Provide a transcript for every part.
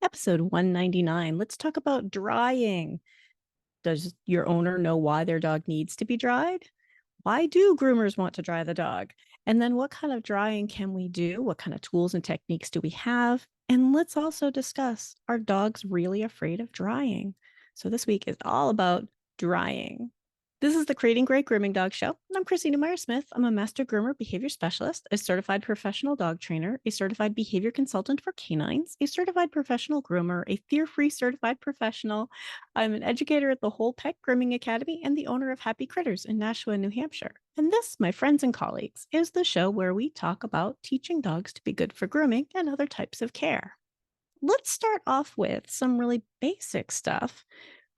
Episode 199. Let's talk about drying. Does your owner know why their dog needs to be dried? Why do groomers want to dry the dog? And then what kind of drying can we do? What kind of tools and techniques do we have? And let's also discuss, are dogs really afraid of drying? So this week is all about drying. This is the Creating Great Grooming Dog Show. And I'm Christina Meyer-Smith. I'm a master groomer behavior specialist, a certified professional dog trainer, a certified behavior consultant for canines, a certified professional groomer, a fear-free certified professional. I'm an educator at the Whole Pet Grooming Academy and the owner of Happy Critters in Nashua, New Hampshire. And this, my friends and colleagues, is the show where we talk about teaching dogs to be good for grooming and other types of care. Let's start off with some really basic stuff.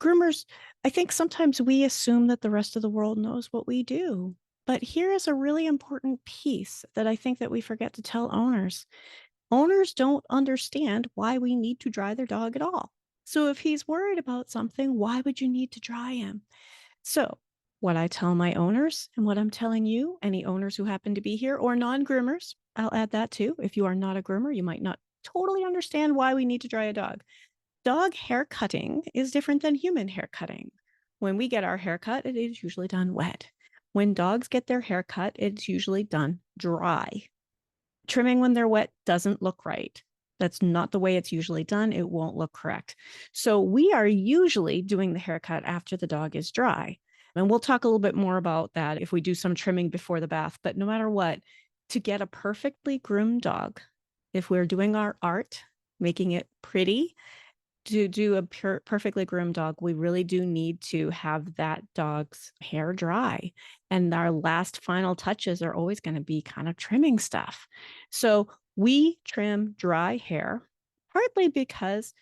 Groomers, I think sometimes we assume that the rest of the world knows what we do. But here is a really important piece that I think that we forget to tell owners. Owners don't understand why we need to dry their dog at all. So if he's worried about something, why would you need to dry him? So what I tell my owners and what I'm telling you, any owners who happen to be here or non-groomers, I'll add that too. If you are not a groomer, you might not totally understand why we need to dry a dog. Dog hair cutting is different than human hair cutting. When we get our hair cut, it is usually done wet. When dogs get their hair cut, it's usually done dry. Trimming when they're wet doesn't look right. That's not the way it's usually done. It won't look correct. So we are usually doing the haircut after the dog is dry. And we'll talk a little bit more about that if we do some trimming before the bath. But no matter what, to get a perfectly groomed dog, if we're doing our art, making it pretty, to do a perfectly groomed dog, we really do need to have that dog's hair dry. And our last final touches are always going to be kind of trimming stuff. So we trim dry hair, partly because,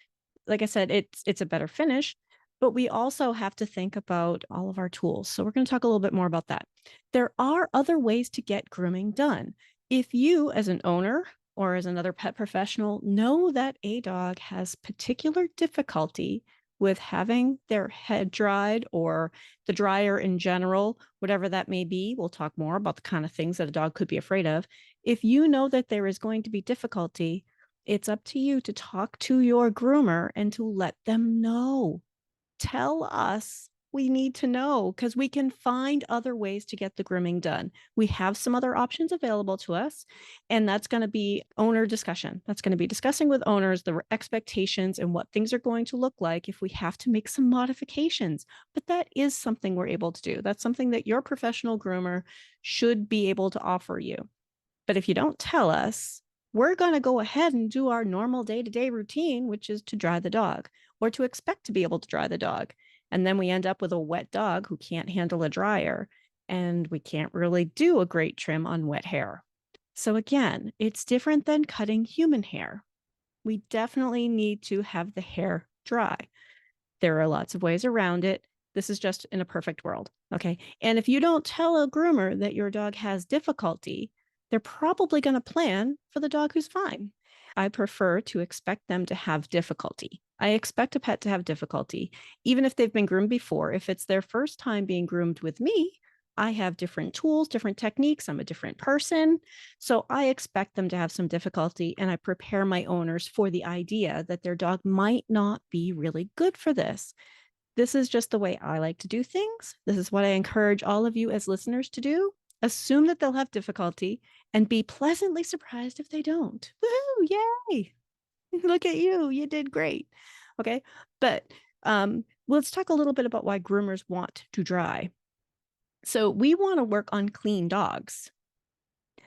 like I said, it's a better finish, but we also have to think about all of our tools. So we're going to talk a little bit more about that. There are other ways to get grooming done. If you, as an owner, or as another pet professional, know that a dog has particular difficulty with having their head dried or the dryer in general, whatever that may be. We'll talk more about the kind of things that a dog could be afraid of. If you know that there is going to be difficulty, it's up to you to talk to your groomer and to let them know. Tell us. We need to know because we can find other ways to get the grooming done. We have some other options available to us, and that's going to be owner discussion. That's going to be discussing with owners the expectations and what things are going to look like if we have to make some modifications. But that is something we're able to do. That's something that your professional groomer should be able to offer you. But if you don't tell us, we're going to go ahead and do our normal day-to-day routine, which is to dry the dog or to expect to be able to dry the dog. And then we end up with a wet dog who can't handle a dryer, and we can't really do a great trim on wet hair. So again, it's different than cutting human hair. We definitely need to have the hair dry. There are lots of ways around it. This is just in a perfect world. Okay. And if you don't tell a groomer that your dog has difficulty, they're probably going to plan for the dog who's fine. I prefer to expect them to have difficulty. I expect a pet to have difficulty, even if they've been groomed before. If it's their first time being groomed with me, I have different tools, different techniques. I'm a different person. So I expect them to have some difficulty, and I prepare my owners for the idea that their dog might not be really good for this. This is just the way I like to do things. This is what I encourage all of you as listeners to do. Assume that they'll have difficulty and be pleasantly surprised if they don't. Woohoo, yay. Look at you. You did great. Okay. But let's talk a little bit about why groomers want to dry. So we want to work on clean dogs.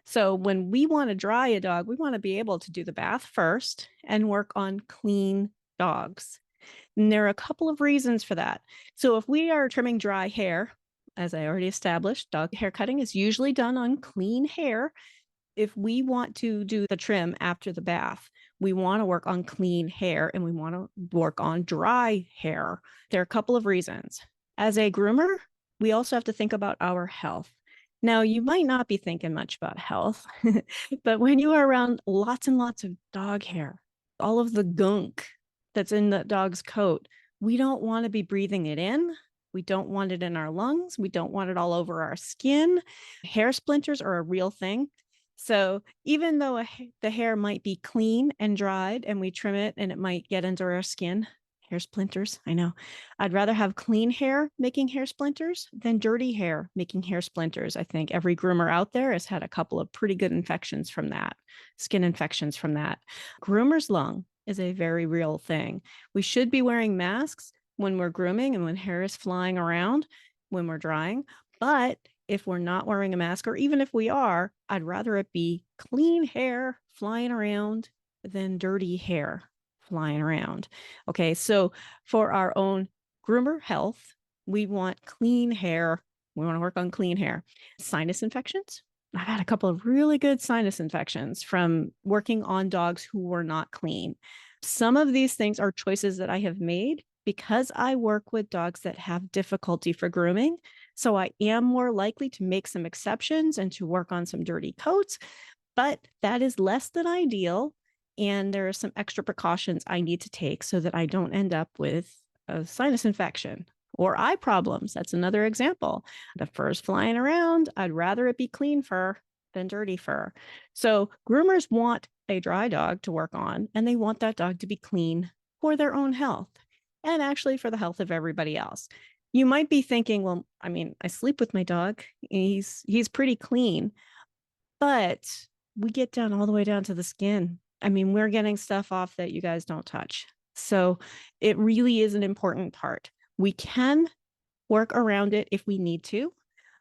So when we want to dry a dog, we want to be able to do the bath first and work on clean dogs. And there are a couple of reasons for that. So if we are trimming dry hair, as I already established, dog hair cutting is usually done on clean hair. If we want to do the trim after the bath, we want to work on clean hair and we want to work on dry hair. There are a couple of reasons. As a groomer, we also have to think about our health. Now, you might not be thinking much about health, but when you are around lots and lots of dog hair, all of the gunk that's in the dog's coat, we don't want to be breathing it in. We don't want it in our lungs. We don't want it all over our skin. Hair splinters are a real thing. So even though the hair might be clean and dried and we trim it and it might get under our skin, hair splinters, I know. I'd rather have clean hair making hair splinters than dirty hair making hair splinters. I think every groomer out there has had a couple of pretty good infections from that, skin infections from that. Groomer's lung is a very real thing. We should be wearing masks when we're grooming and when hair is flying around when we're drying. But if we're not wearing a mask, or even if we are, I'd rather it be clean hair flying around than dirty hair flying around. Okay, so for our own groomer health, we want clean hair. We want to work on clean hair. Sinus infections. I've had a couple of really good sinus infections from working on dogs who were not clean. Some of these things are choices that I have made because I work with dogs that have difficulty for grooming. So I am more likely to make some exceptions and to work on some dirty coats, but that is less than ideal. And there are some extra precautions I need to take so that I don't end up with a sinus infection or eye problems. That's another example. The fur's flying around. I'd rather it be clean fur than dirty fur. So groomers want a dry dog to work on, and they want that dog to be clean for their own health and actually for the health of everybody else. You might be thinking, well, I mean, I sleep with my dog. He's pretty clean, but we get down all the way down to the skin. I mean, we're getting stuff off that you guys don't touch. So it really is an important part. We can work around it if we need to,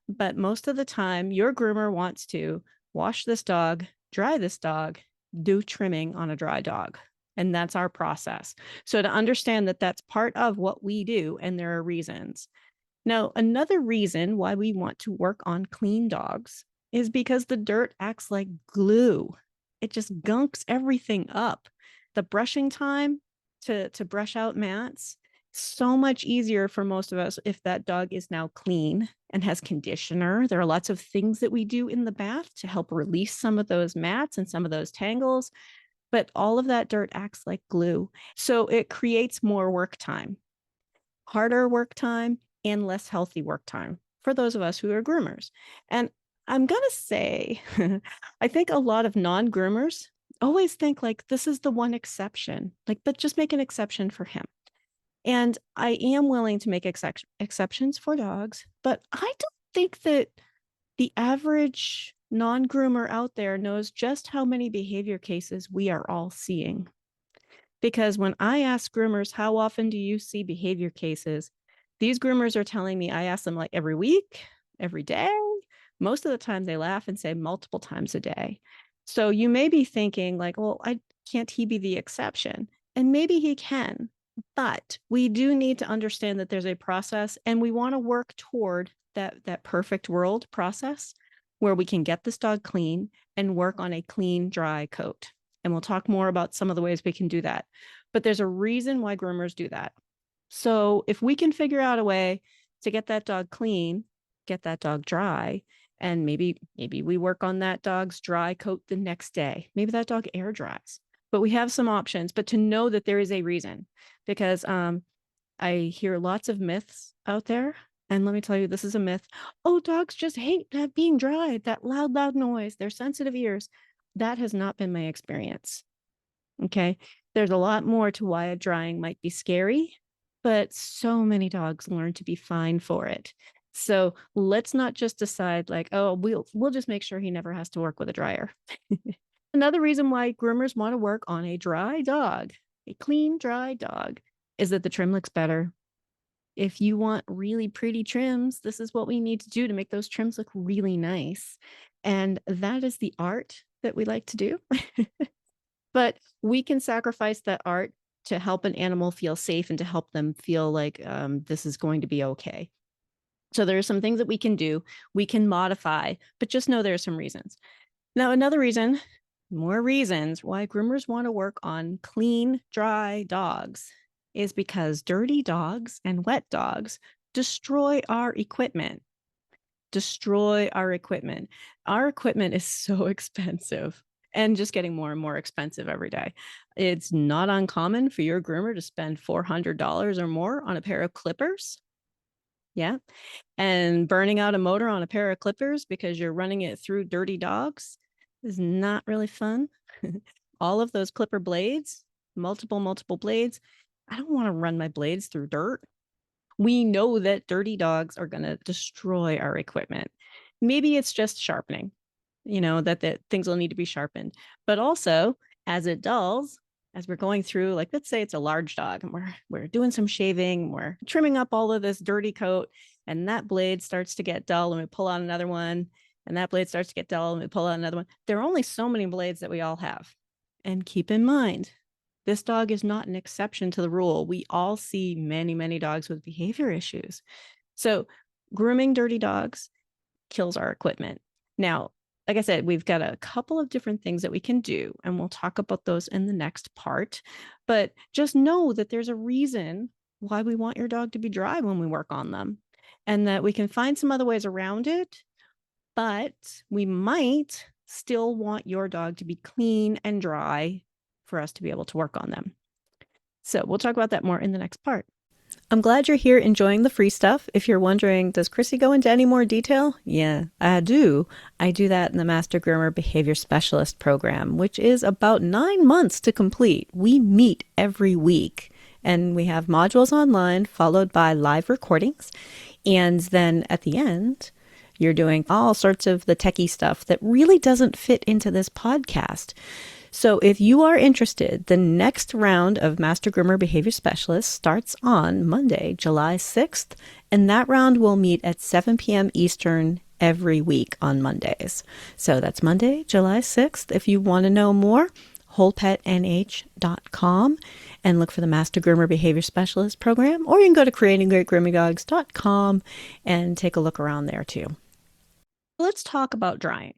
but most of the time, your groomer wants to wash this dog, dry this dog, do trimming on a dry dog. And that's our process. So to understand that that's part of what we do, and there are reasons. Now, another reason why we want to work on clean dogs is because the dirt acts like glue. It just gunks everything up. The brushing time to brush out mats, so much easier for most of us if that dog is now clean and has conditioner. There are lots of things that we do in the bath to help release some of those mats and some of those tangles, but all of that dirt acts like glue. So it creates more work time, harder work time, and less healthy work time for those of us who are groomers. And I'm going to say, I think a lot of non groomers always think like this is the one exception, like, but just make an exception for him. And I am willing to make exceptions for dogs, but I don't think that the average non groomer out there knows just how many behavior cases we are all seeing. Because when I ask groomers, how often do you see behavior cases? These groomers are telling me, I ask them like every week, every day. Most of the time they laugh and say multiple times a day. So you may be thinking like, well, can't he be the exception? And maybe he can, but we do need to understand that there's a process, and we want to work toward that perfect world process where we can get this dog clean and work on a clean, dry coat. And we'll talk more about some of the ways we can do that. But there's a reason why groomers do that. So if we can figure out a way to get that dog clean, get that dog dry, and maybe we work on that dog's dry coat the next day. Maybe that dog air dries. But we have some options, but to know that there is a reason, because I hear lots of myths out there. And let me tell you, this is a myth. Oh, dogs just hate that being dry, that loud noise, their sensitive ears. That has not been my experience. Okay. There's a lot more to why a drying might be scary, but so many dogs learn to be fine for it. So let's not just decide like, oh, we'll just make sure he never has to work with a dryer. Another reason why groomers want to work on a dry dog, a clean, dry dog, is that the trim looks better. If you want really pretty trims, this is what we need to do to make those trims look really nice. And that is the art that we like to do. But we can sacrifice that art to help an animal feel safe and to help them feel like this is going to be okay. So there are some things that we can do. We can modify, but just know there are some reasons. Now, another reason, more reasons why groomers want to work on clean, dry dogs is because dirty dogs and wet dogs destroy our equipment. Our equipment is so expensive and just getting more and more expensive every day. It's not uncommon for your groomer to spend $400 or more on a pair of clippers. Yeah. And burning out a motor on a pair of clippers because you're running it through dirty dogs. is not really fun. All of those clipper blades, multiple blades. I don't want to run my blades through dirt. We know that dirty dogs are going to destroy our equipment. Maybe it's just sharpening, that things will need to be sharpened. But also, as it dulls, as we're going through, like let's say it's a large dog and we're doing some shaving, we're trimming up all of this dirty coat, and that blade starts to get dull, and we pull out another one, and that blade starts to get dull, and we pull out another one. There are only so many blades that we all have. And keep in mind, this dog is not an exception to the rule. We all see many dogs with behavior issues. So grooming dirty dogs kills our equipment. Now, like I said, we've got a couple of different things that we can do, and we'll talk about those in the next part. But just know that there's a reason why we want your dog to be dry when we work on them, and that we can find some other ways around it, but we might still want your dog to be clean and dry for us to be able to work on them. So we'll talk about that more in the next part. I'm glad you're here enjoying the free stuff. If you're wondering, does Chrissy go into any more detail? Yeah, I do. I do that in the Master Groomer Behavior Specialist program, which is about 9 months to complete. We meet every week, and we have modules online followed by live recordings. And then at the end, you're doing all sorts of the techie stuff that really doesn't fit into this podcast. So if you are interested, the next round of Master Groomer Behavior Specialists starts on Monday, July 6th, and that round will meet at 7 p.m. Eastern every week on Mondays. So that's Monday, July 6th. If you want to know more, wholepetnh.com and look for the Master Groomer Behavior Specialist program, or you can go to creatinggreatgroomingdogs.com and take a look around there too. Let's talk about drying.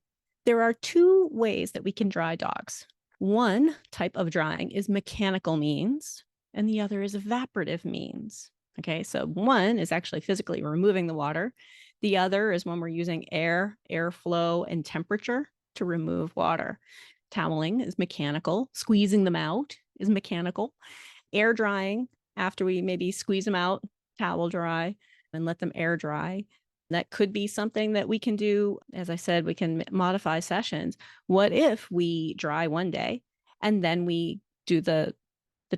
There are two ways that we can dry dogs. One type of drying is mechanical means, and the other is evaporative means. Okay, so one is actually physically removing the water. The other is when we're using air, airflow, and temperature to remove water. Toweling is mechanical. Squeezing them out is mechanical. Air drying, after we maybe squeeze them out, towel dry, and let them air dry. That could be something that we can do. As I said, we can modify sessions. What if we dry one day and then we do the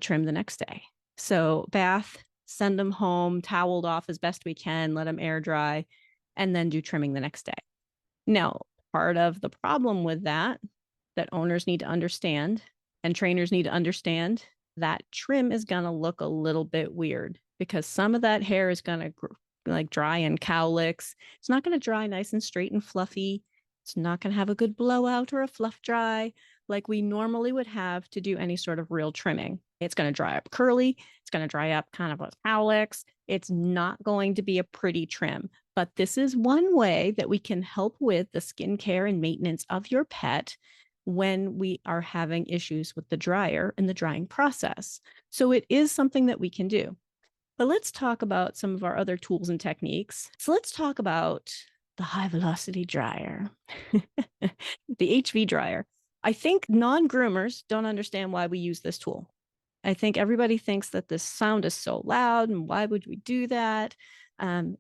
trim the next day? So bath, send them home, toweled off as best we can, let them air dry, and then do trimming the next day. Now, part of the problem with that owners need to understand and trainers need to understand, that trim is going to look a little bit weird because some of that hair is going to like dry in cowlicks. It's not going to dry nice and straight and fluffy. It's not going to have a good blowout or a fluff dry like we normally would have to do any sort of real trimming. It's going to dry up curly. It's going to dry up kind of with cowlicks. It's not going to be a pretty trim. But this is one way that we can help with the skincare and maintenance of your pet when we are having issues with the dryer and the drying process. So it is something that we can do. But let's talk about some of our other tools and techniques. So let's talk about the high velocity dryer, the HV dryer. I think non-groomers don't understand why we use this tool. I think everybody thinks that this sound is so loud and why would we do that?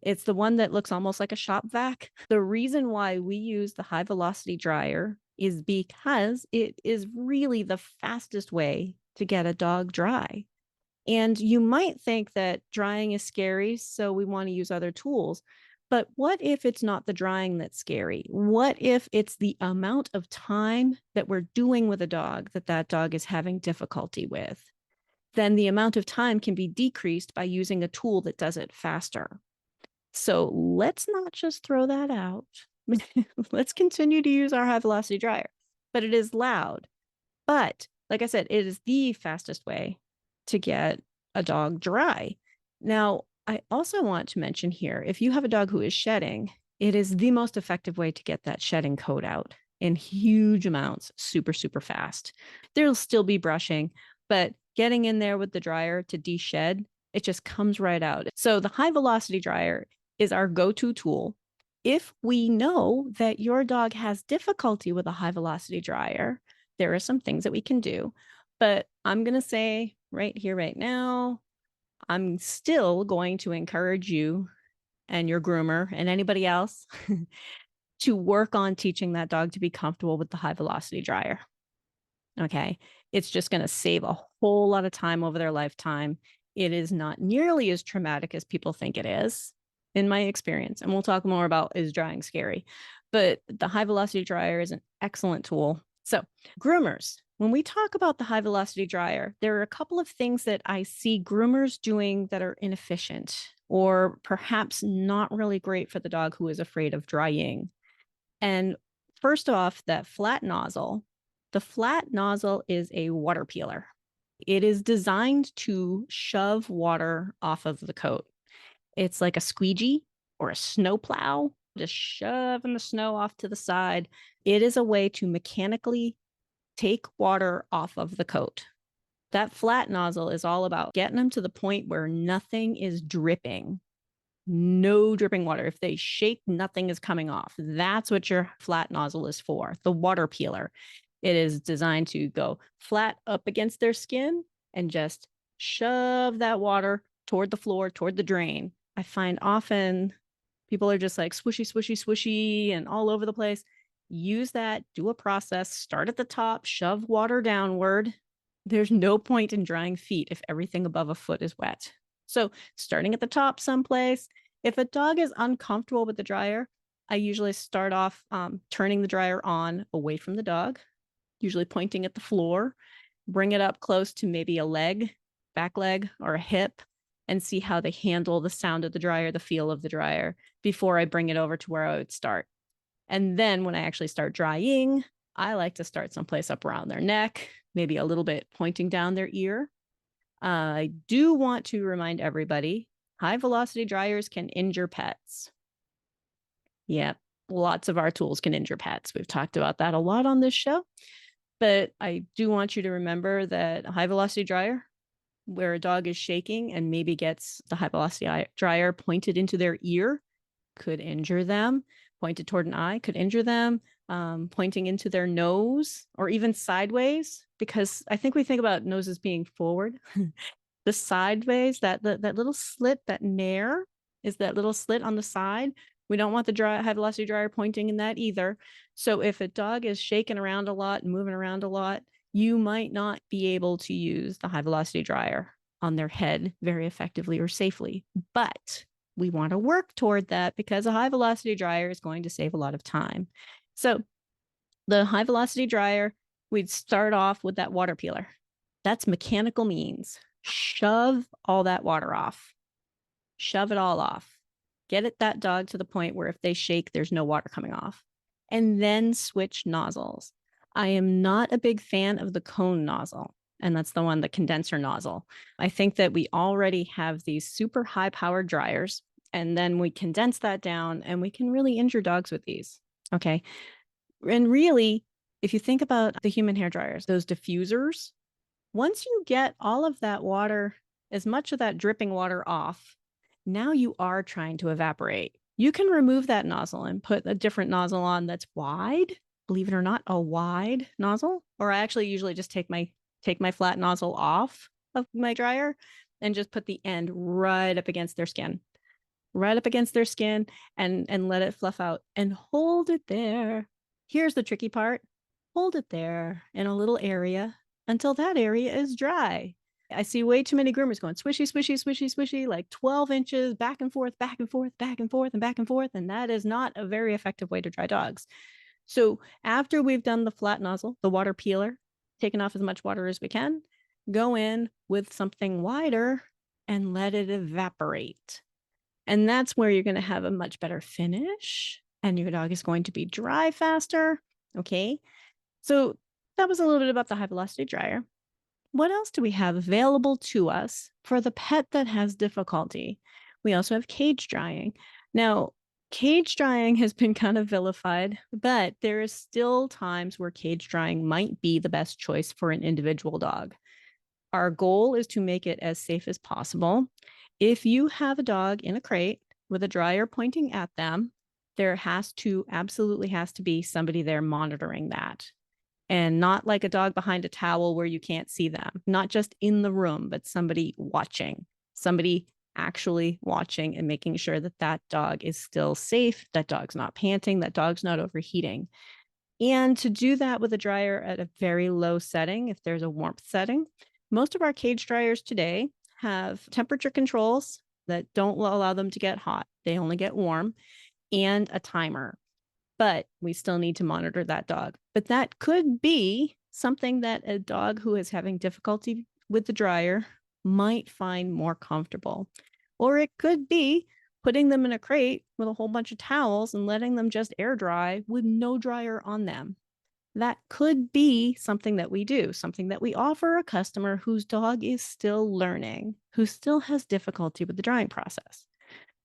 It's the one that looks almost like a shop vac. The reason why we use the high velocity dryer is because it is really the fastest way to get a dog dry. And you might think that drying is scary, so we want to use other tools. But what if it's not the drying that's scary? What if it's the amount of time that we're doing with a dog that dog is having difficulty with? Then the amount of time can be decreased by using a tool that does it faster. So let's not just throw that out. Let's continue to use our high velocity dryer, but it is loud. But like I said, it is the fastest way to get a dog dry. Now, I also want to mention here, if you have a dog who is shedding, it is the most effective way to get that shedding coat out in huge amounts, super fast. There'll still be brushing, but getting in there with the dryer to de-shed, it just comes right out. So the high velocity dryer is our go-to tool. If we know that your dog has difficulty with a high velocity dryer, there are some things that we can do. But I'm going to say right here, right now, I'm still going to encourage you and your groomer and anybody else to work on teaching that dog to be comfortable with the high velocity dryer. Okay. It's just going to save a whole lot of time over their lifetime. It is not nearly as traumatic as people think it is, in my experience. And we'll talk more about is drying scary. But the high velocity dryer is an excellent tool. So, groomers, when we talk about the high velocity dryer, there are a couple of things that I see groomers doing that are inefficient or perhaps not really great for the dog who is afraid of drying. And first off, that flat nozzle, the flat nozzle is a water peeler. It is designed to shove water off of the coat. It's like a squeegee or a snow plow, just shoving the snow off to the side. It is a way to mechanically take water off of the coat. That flat nozzle is all about getting them to the point where nothing is dripping. No dripping water. If they shake, nothing is coming off. That's what your flat nozzle is for, the water peeler. It is designed to go flat up against their skin and just shove that water toward the floor, toward the drain. I find often people are just like swishy, swishy, swishy, and all over the place. Use that, do a process, start at the top, shove water downward. There's no point in drying feet if everything above a foot is wet. So starting at the top someplace, if a dog is uncomfortable with the dryer, I usually start off turning the dryer on away from the dog, usually pointing at the floor, bring it up close to maybe a leg, back leg, or a hip, and see how they handle the sound of the dryer, the feel of the dryer, before I bring it over to where I would start. And then when I actually start drying, I like to start someplace up around their neck, maybe a little bit pointing down their ear. I do want to remind everybody, high velocity dryers can injure pets. Yeah, lots of our tools can injure pets. We've talked about that a lot on this show. But I do want you to remember that a high velocity dryer, where a dog is shaking and maybe gets the high velocity dryer pointed into their ear, could injure them. Pointed toward an eye could injure them. Pointing into their nose or even sideways, because I think we think about noses being forward. The sideways, that little slit, that nair is that little slit on the side. We don't want the high velocity dryer pointing in that either. So if a dog is shaking around a lot and moving around a lot, you might not be able to use the high velocity dryer on their head very effectively or safely. But we want to work toward that because a high velocity dryer is going to save a lot of time. So the high velocity dryer, we'd start off with that water peeler. That's mechanical means. Shove all that water off. Shove it all off. Get that dog to the point where if they shake, there's no water coming off. And then switch nozzles. I am not a big fan of the cone nozzle, and that's the one, the condenser nozzle. I think that we already have these super high-powered dryers, and then we condense that down, and we can really injure dogs with these. Okay. And really, if you think about the human hair dryers, those diffusers, once you get all of that water, as much of that dripping water off, now you are trying to evaporate. You can remove that nozzle and put a different nozzle on that's wide, believe it or not, a wide nozzle. Or I actually usually just take my flat nozzle off of my dryer and just put the end right up against their skin. Right up against their skin and let it fluff out and hold it there. Here's the tricky part. Hold it there in a little area until that area is dry. I see way too many groomers going swishy, swishy, swishy, swishy, like 12 inches back and forth, back and forth, back and forth, and back and forth. And that is not a very effective way to dry dogs. So after we've done the flat nozzle, the water peeler, taken off as much water as we can, go in with something wider and let it evaporate. And that's where you're going to have a much better finish and your dog is going to be dry faster. Okay. So that was a little bit about the high velocity dryer. What else do we have available to us for the pet that has difficulty? We also have cage drying. Now, cage drying has been kind of vilified, but there is still times where cage drying might be the best choice for an individual dog. Our goal is to make it as safe as possible. If you have a dog in a crate with a dryer pointing at them, there absolutely has to be somebody there monitoring that. And not like a dog behind a towel where you can't see them, not just in the room, but somebody watching, somebody actually watching and making sure that that dog is still safe, that dog's not panting, that dog's not overheating. And to do that with a dryer at a very low setting, if there's a warmth setting, most of our cage dryers today have temperature controls that don't allow them to get hot. They only get warm, and a timer. But we still need to monitor that dog. But that could be something that a dog who is having difficulty with the dryer might find more comfortable. Or it could be putting them in a crate with a whole bunch of towels and letting them just air dry with no dryer on them. That could be something that we do, something that we offer a customer whose dog is still learning, who still has difficulty with the drying process.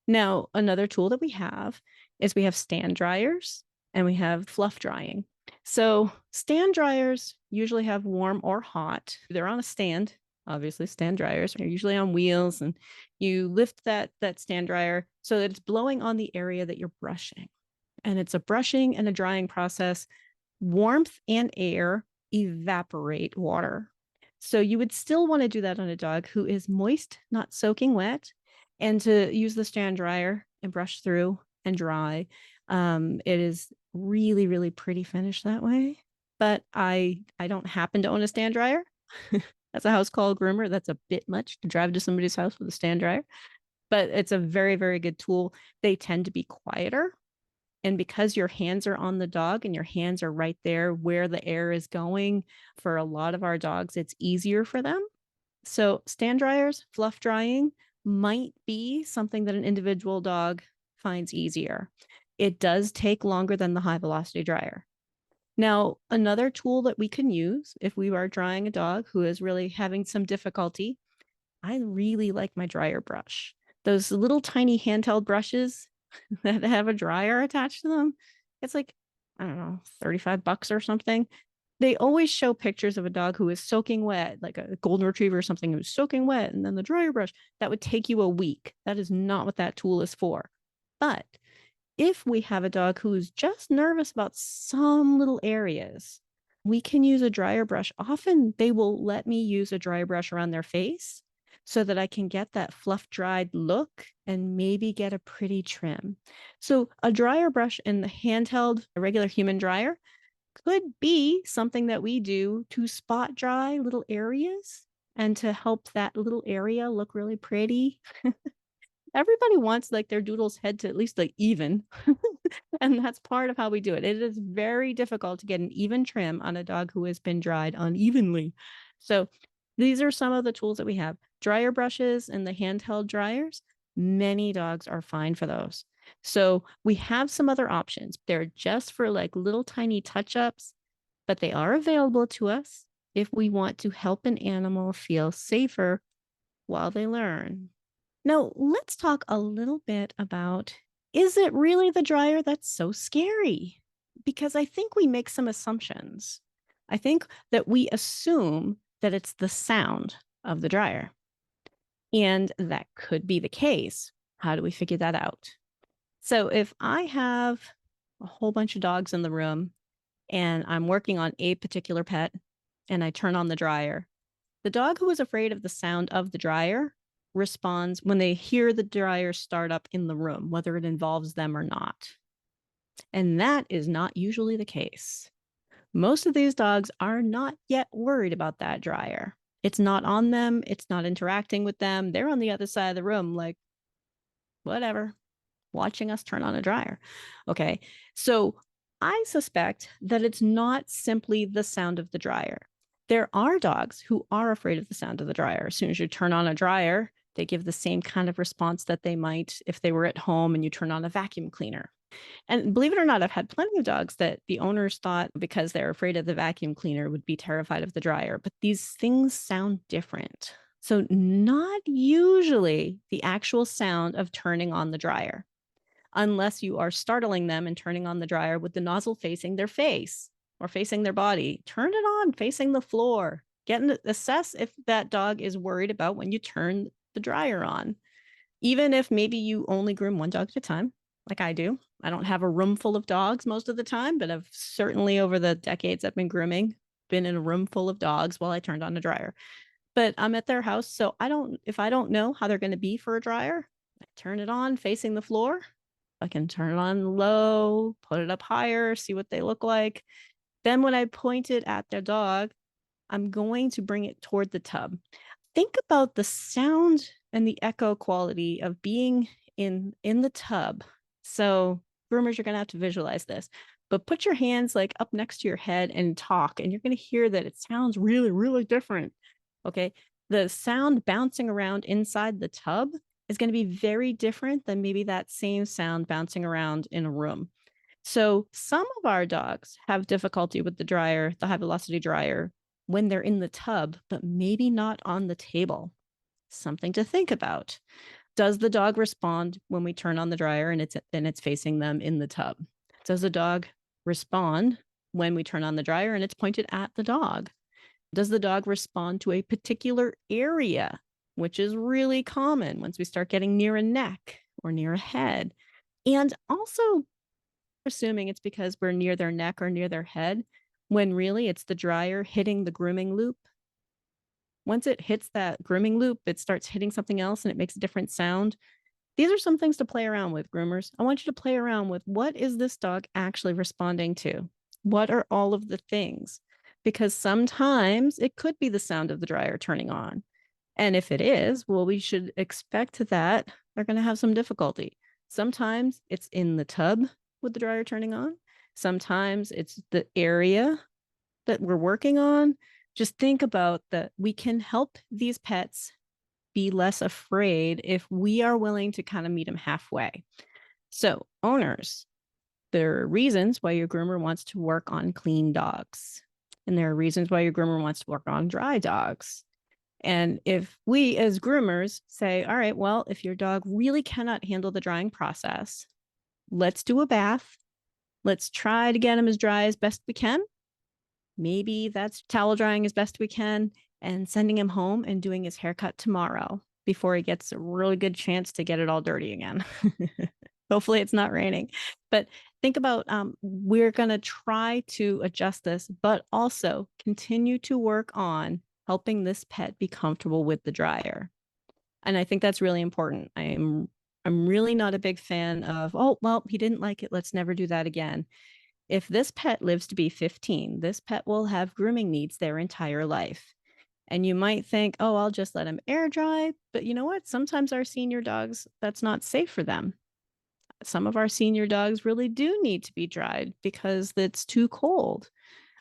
Now, another tool that we have is we have stand dryers and we have fluff drying. So stand dryers usually have warm or hot. They're on a stand, obviously stand dryers. They're usually on wheels, and you lift that stand dryer so that it's blowing on the area that you're brushing. And it's a brushing and a drying process. Warmth and air evaporate water. So you would still want to do that on a dog who is moist, not soaking wet, and to use the stand dryer and brush through and dry. It is really, really pretty finish that way. But I don't happen to own a stand dryer. That's a house call groomer. That's a bit much to drive to somebody's house with a stand dryer. But it's a very, very good tool. They tend to be quieter. And because your hands are on the dog and your hands are right there where the air is going, for a lot of our dogs, it's easier for them. So stand dryers, fluff drying might be something that an individual dog finds easier. It does take longer than the high velocity dryer. Now, another tool that we can use if we are drying a dog who is really having some difficulty, I really like my dryer brush. Those little tiny handheld brushes that have a dryer attached to them. It's like, I don't know, $35 or something. They always show pictures of a dog who is soaking wet, like a golden retriever or something who's soaking wet, and then the dryer brush. That would take you a week. That is not what that tool is for. But if we have a dog who is just nervous about some little areas, we can use a dryer brush. Often they will let me use a dryer brush around their face so that I can get that fluff dried look and maybe get a pretty trim. So a dryer brush and the handheld, a regular human dryer could be something that we do to spot dry little areas and to help that little area look really pretty. Everybody wants like their doodle's head to at least like even. And that's part of how we do it. It is very difficult to get an even trim on a dog who has been dried unevenly. So these are some of the tools that we have. Dryer brushes and the handheld dryers. Many dogs are fine for those. So we have some other options. They're just for like little tiny touch-ups, but they are available to us if we want to help an animal feel safer while they learn. Now, let's talk a little bit about, is it really the dryer that's so scary? Because I think we make some assumptions. I think that we assume that it's the sound of the dryer. And that could be the case. How do we figure that out? So if I have a whole bunch of dogs in the room and I'm working on a particular pet and I turn on the dryer, the dog who is afraid of the sound of the dryer responds when they hear the dryer start up in the room, whether it involves them or not. And that is not usually the case. Most of these dogs are not yet worried about that dryer. It's not on them. It's not interacting with them. They're on the other side of the room, like, whatever, watching us turn on a dryer. Okay. So I suspect that it's not simply the sound of the dryer. There are dogs who are afraid of the sound of the dryer. As soon as you turn on a dryer, they give the same kind of response that they might if they were at home and you turn on a vacuum cleaner. And believe it or not, I've had plenty of dogs that the owners thought because they're afraid of the vacuum cleaner would be terrified of the dryer. But these things sound different. So not usually the actual sound of turning on the dryer, unless you are startling them and turning on the dryer with the nozzle facing their face or facing their body. Turn it on facing the floor. Assess if that dog is worried about when you turn the dryer on. Even if maybe you only groom one dog at a time, like I do. I don't have a room full of dogs most of the time, but I've certainly over the decades I've been grooming, been in a room full of dogs while I turned on the dryer. but I'm at their house. So if I don't know how they're going to be for a dryer, I turn it on facing the floor. I can turn it on low, put it up higher, see what they look like. Then when I point it at their dog, I'm going to bring it toward the tub. Think about the sound and the echo quality of being in the tub. So groomers, you're going to have to visualize this, but put your hands like up next to your head and talk, and you're going to hear that it sounds really, really different. Okay. The sound bouncing around inside the tub is going to be very different than maybe that same sound bouncing around in a room. So some of our dogs have difficulty with the dryer, the high velocity dryer, when they're in the tub, but maybe not on the table. Something to think about. Does the dog respond when we turn on the dryer and it's facing them in the tub? Does the dog respond when we turn on the dryer and it's pointed at the dog? Does the dog respond to a particular area, which is really common once we start getting near a neck or near a head? And also, assuming it's because we're near their neck or near their head, when really it's the dryer hitting the grooming loop. Once it hits that grooming loop, it starts hitting something else and it makes a different sound. These are some things to play around with, groomers. I want you to play around with, what is this dog actually responding to? What are all of the things? Because sometimes it could be the sound of the dryer turning on. And if it is, well, we should expect that they're going to have some difficulty. Sometimes it's in the tub with the dryer turning on. Sometimes it's the area that we're working on. Just think about that we can help these pets be less afraid if we are willing to kind of meet them halfway. So, owners, there are reasons why your groomer wants to work on clean dogs, and there are reasons why your groomer wants to work on dry dogs. And if we as groomers say, all right, well, if your dog really cannot handle the drying process, let's do a bath. Let's try to get him as dry as best we can. Maybe that's towel drying as best we can and sending him home and doing his haircut tomorrow before he gets a really good chance to get it all dirty again. Hopefully it's not raining. But think about, we're going to try to adjust this, but also continue to work on helping this pet be comfortable with the dryer. And I think that's really important. I'm really not a big fan of, oh, well, he didn't like it, let's never do that again. If this pet lives to be 15, this pet will have grooming needs their entire life. And you might think, oh, I'll just let him air dry. But you know what? Sometimes our senior dogs, that's not safe for them. Some of our senior dogs really do need to be dried because it's too cold.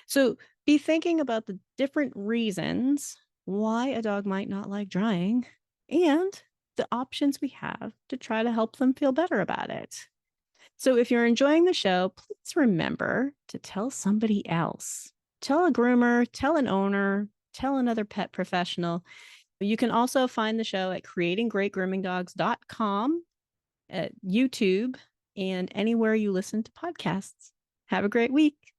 So be thinking about the different reasons why a dog might not like drying and the options we have to try to help them feel better about it. So if you're enjoying the show, please remember to tell somebody else. Tell a groomer, tell an owner, tell another pet professional. You can also find the show at creatinggreatgroomingdogs.com, at YouTube, and anywhere you listen to podcasts. Have a great week.